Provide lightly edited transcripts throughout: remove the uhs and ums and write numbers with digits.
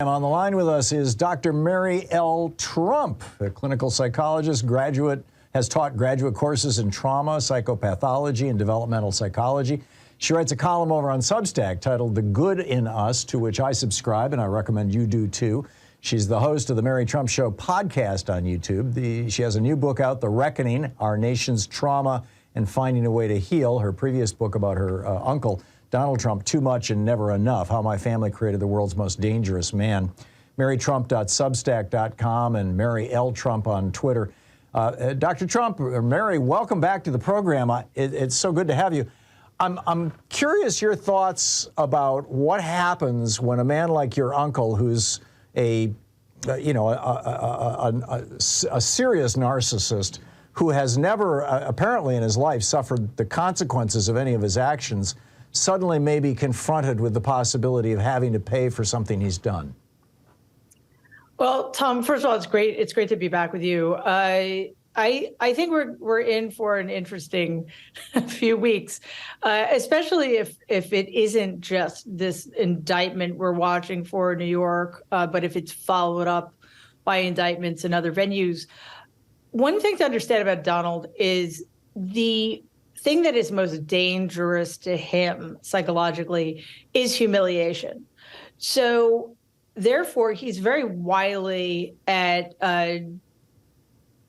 On the line with us is Dr. Mary L. Trump, a clinical psychologist, has taught graduate courses in trauma, psychopathology, and developmental psychology. She writes a column over on Substack titled The Good in Us, to which I subscribe, and I recommend you do too. She's the host of the Mary Trump Show podcast on YouTube. She has a new book out, The Reckoning, Our Nation's Trauma and Finding a Way to Heal. Her previous book about her uncle, Donald Trump, Too Much and Never Enough, How My Family Created the World's Most Dangerous Man. MaryTrump.substack.com and Mary L. Trump on Twitter. Dr. Trump, or Mary, welcome back to the program. It's so good to have you. I'm curious your thoughts about what happens when a man like your uncle, who's a serious narcissist, who has never apparently in his life suffered the consequences of any of his actions, suddenly may be confronted with the possibility of having to pay for something he's done. Well, Thom, first of all, it's great to be back with you. I think we're in for an interesting few weeks, especially if it isn't just this indictment we're watching for in New York, but if it's followed up by indictments in other venues. One thing to understand about Donald is the thing that is most dangerous to him psychologically is humiliation. So therefore, he's very wily at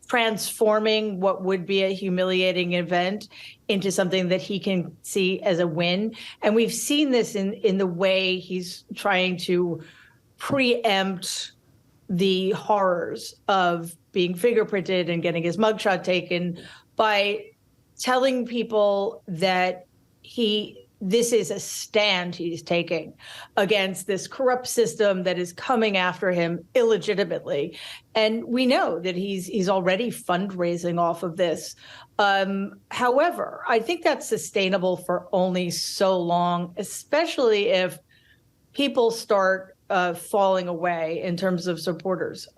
transforming what would be a humiliating event into something that he can see as a win. And we've seen this in the way he's trying to preempt the horrors of being fingerprinted and getting his mugshot taken by telling people that this is a stand he's taking against this corrupt system that is coming after him illegitimately. And we know that he's already fundraising off of this. However, I think that's sustainable for only so long, especially if people start falling away in terms of supporters.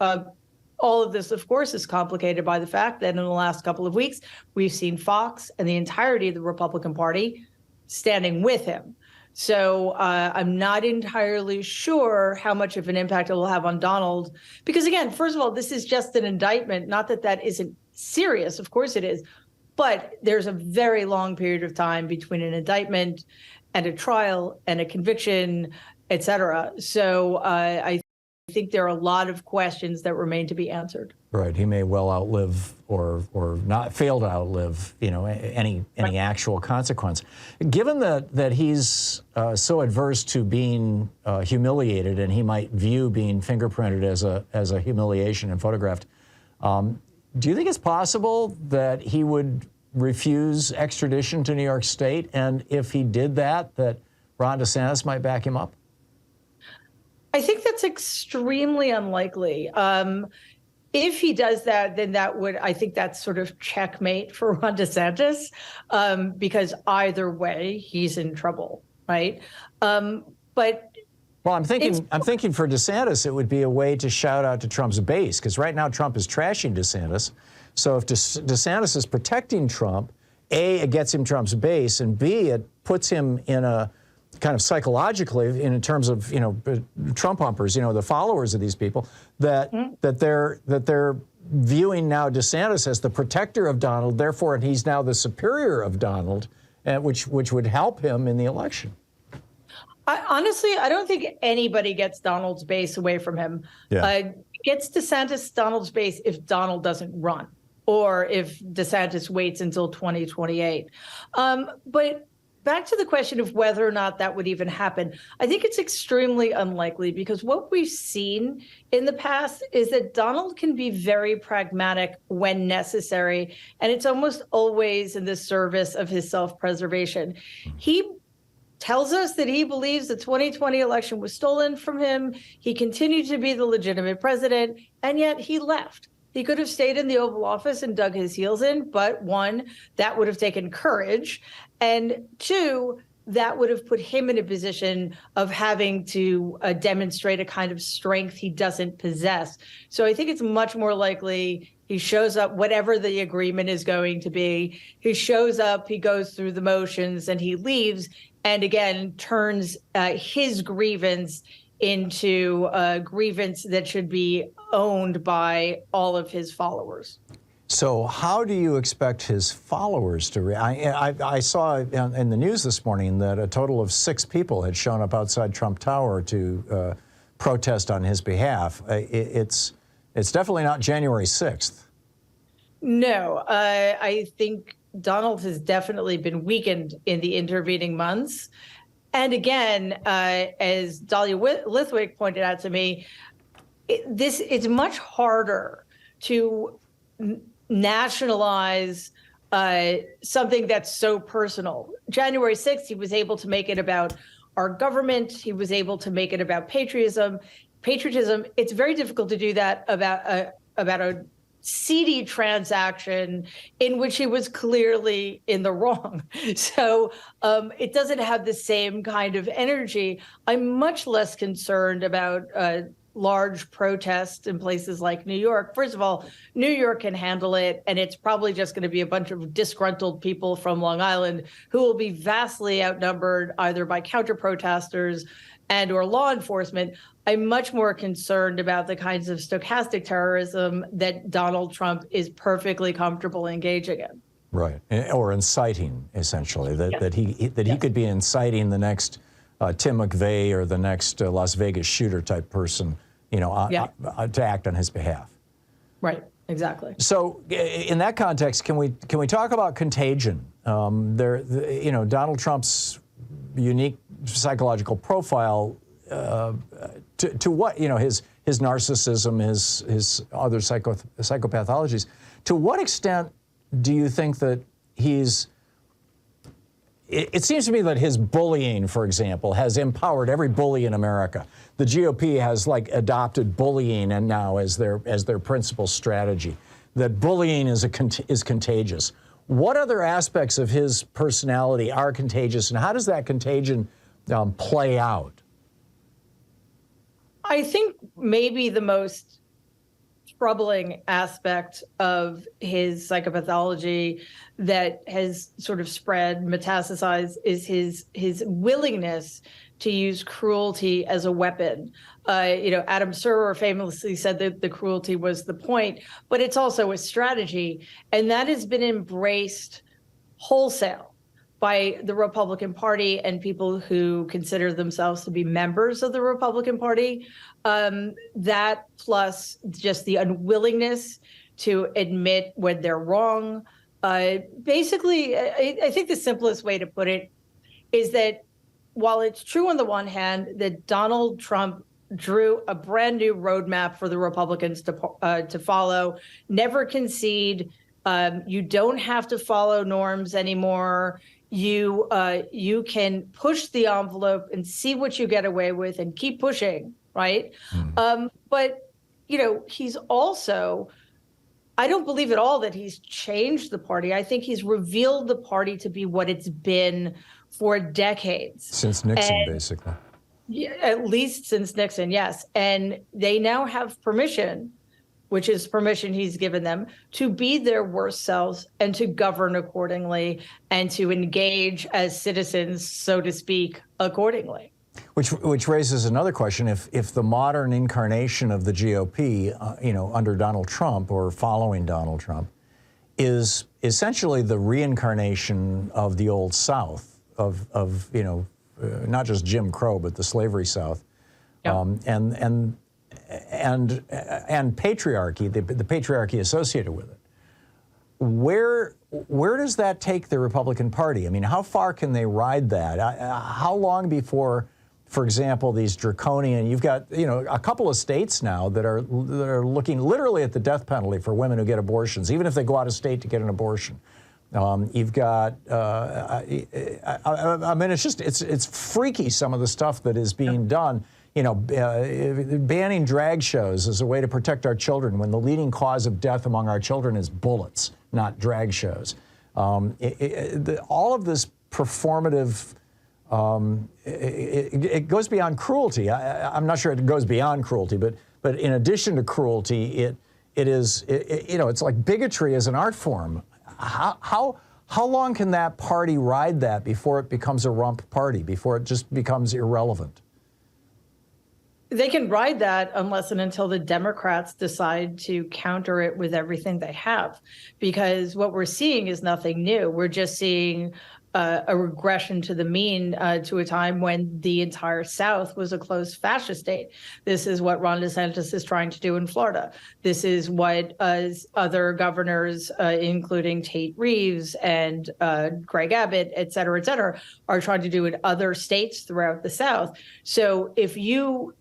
All of this, of course, is complicated by the fact that in the last couple of weeks, we've seen Fox and the entirety of the Republican Party standing with him. So I'm not entirely sure how much of an impact it will have on Donald. Because again, first of all, this is just an indictment. Not that that isn't serious. Of course it is. But there's a very long period of time between an indictment and a trial and a conviction, et cetera. So I think there are a lot of questions that remain to be answered. Right. He may well outlive or not fail to outlive, any actual consequence. Given that he's so adverse to being humiliated, and he might view being fingerprinted as a humiliation and photographed, do you think it's possible that he would refuse extradition to New York State? And if he did that Ron DeSantis might back him up? I think that's extremely unlikely. If he does that, then I think that's sort of checkmate for Ron DeSantis, because either way, he's in trouble, right? Well, I'm thinking for DeSantis, it would be a way to shout out to Trump's base, because right now Trump is trashing DeSantis. So if DeSantis is protecting Trump, A, it gets him Trump's base, and B, it puts him in a kind of psychologically, in terms of Trump humpers, the followers of these people, that they're viewing now DeSantis as the protector of Donald, therefore, and he's now the superior of Donald, which would help him in the election. Honestly, I don't think anybody gets Donald's base away from him. Yeah. Gets DeSantis Donald's base if Donald doesn't run, or if DeSantis waits until 2028. But back to the question of whether or not that would even happen, I think it's extremely unlikely, because what we've seen in the past is that Donald can be very pragmatic when necessary, and it's almost always in the service of his self-preservation. He tells us that he believes the 2020 election was stolen from him. He continued to be the legitimate president, and yet he left. He could have stayed in the Oval Office and dug his heels in, but one, that would have taken courage, and two, that would have put him in a position of having to demonstrate a kind of strength he doesn't possess. So I think it's much more likely he shows up, whatever the agreement is going to be. He shows up, he goes through the motions, and he leaves, and again, turns his grievance into a grievance that should be owned by all of his followers. So how do you expect his followers to react? I saw in the news this morning that a total of 6 people had shown up outside Trump Tower to protest on his behalf. It's definitely not January 6th. No, I think Donald has definitely been weakened in the intervening months. And again, as Dahlia Lithwick pointed out to me, it's much harder to nationalize something that's so personal. January 6th, he was able to make it about our government. He was able to make it about patriotism. It's very difficult to do that about a seedy transaction in which he was clearly in the wrong. So it doesn't have the same kind of energy. I'm much less concerned about large protests in places like New York. First of all, New York can handle it, and it's probably just going to be a bunch of disgruntled people from Long Island who will be vastly outnumbered either by counter-protesters and or law enforcement. I'm much more concerned about the kinds of stochastic terrorism that Donald Trump is perfectly comfortable engaging in. Right, or inciting, essentially, that he could be inciting the next Tim McVeigh or the next Las Vegas shooter type person, to act on his behalf. Right, exactly. So, in that context, can we talk about Contagion? Donald Trump's unique psychological profile, to what, his narcissism, his other psychopathologies. To what extent do you think that he's? It seems to me that his bullying, for example, has empowered every bully in America. The GOP has adopted bullying and now as their principal strategy. That bullying is contagious. What other aspects of his personality are contagious, and how does that contagion play out? I think maybe the most troubling aspect of his psychopathology that has sort of spread, metastasized, is his willingness to use cruelty as a weapon. Adam Serwer famously said that the cruelty was the point, but it's also a strategy, and that has been embraced wholesale by the Republican Party and people who consider themselves to be members of the Republican Party. That plus just the unwillingness to admit when they're wrong. Basically, I think the simplest way to put it is that while it's true on the one hand that Donald Trump drew a brand new roadmap for the Republicans to follow, never concede, you don't have to follow norms anymore. You can push the envelope and see what you get away with and keep pushing, right? But, he's also, I don't believe at all that he's changed the party. I think he's revealed the party to be what it's been for decades. Since Nixon, basically. Yeah, at least since Nixon, yes. And they now have permission, which is permission he's given them, to be their worst selves and to govern accordingly and to engage as citizens, so to speak, accordingly. Which raises another question. If the modern incarnation of the GOP, under Donald Trump or following Donald Trump, is essentially the reincarnation of the old South, of not just Jim Crow, but the slavery South, Yep. and patriarchy, the patriarchy associated with it. Where does that take the Republican Party? I mean, how far can they ride that? How long before, for example, these draconian? You've got a couple of states now that are looking literally at the death penalty for women who get abortions, even if they go out of state to get an abortion. You've got, I mean, it's freaky, some of the stuff that is being done. Banning drag shows as a way to protect our children when the leading cause of death among our children is bullets, not drag shows. All of this performative, it goes beyond cruelty. I'm not sure it goes beyond cruelty, but in addition to cruelty, it's like bigotry as an art form. How long can that party ride that before it becomes a rump party, before it just becomes irrelevant? They can ride that unless and until the Democrats decide to counter it with everything they have, because what we're seeing is nothing new. We're just seeing a regression to the mean, to a time when the entire South was a closed fascist state. This is what Ron DeSantis is trying to do in Florida. This is what other governors, including Tate Reeves and Greg Abbott, et cetera, are trying to do in other states throughout the South. So if you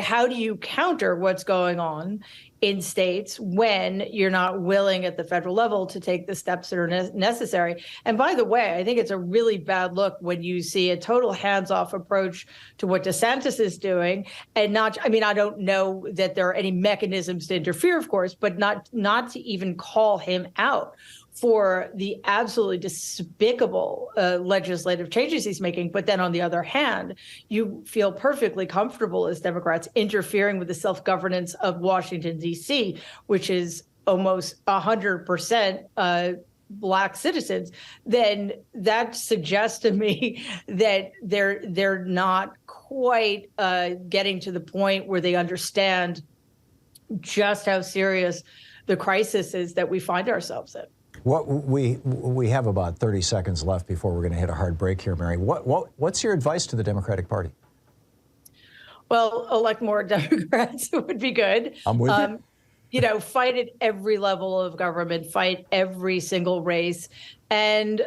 how do you counter what's going on in states when you're not willing at the federal level to take the steps that are necessary? And by the way, I think it's a really bad look when you see a total hands-off approach to what DeSantis is doing, and not, I mean, I don't know that there are any mechanisms to interfere, of course, but not to even call him out for the absolutely despicable legislative changes he's making. But then on the other hand, you feel perfectly comfortable as Democrats interfering with the self-governance of Washington, D.C., which is almost 100% Black citizens. Then that suggests to me that they're not quite getting to the point where they understand just how serious the crisis is that we find ourselves in. What we have about 30 seconds left before we're going to hit a hard break here, Mary. What's your advice to the Democratic Party? Well, elect more Democrats would be good. I'm with you. You know, fight at every level of government, fight every single race, and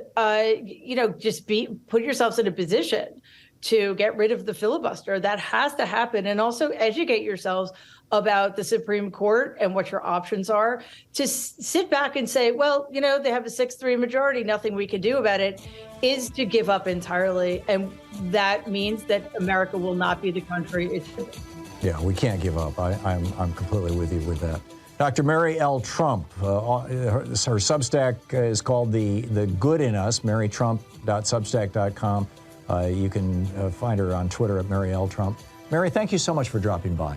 you know, just put yourselves in a position to get rid of the filibuster. That has to happen, and also educate yourselves about the Supreme Court and what your options are. To sit back and say, well, you know, they have a 6-3 majority, nothing we can do about it, is to give up entirely. And that means that America will not be the country it should be. Yeah, we can't give up. I'm completely with you with that. Dr. Mary L. Trump, her Substack is called The Good in Us, marytrump.substack.com. You can find her on Twitter at Mary L. Trump. Mary, thank you so much for dropping by.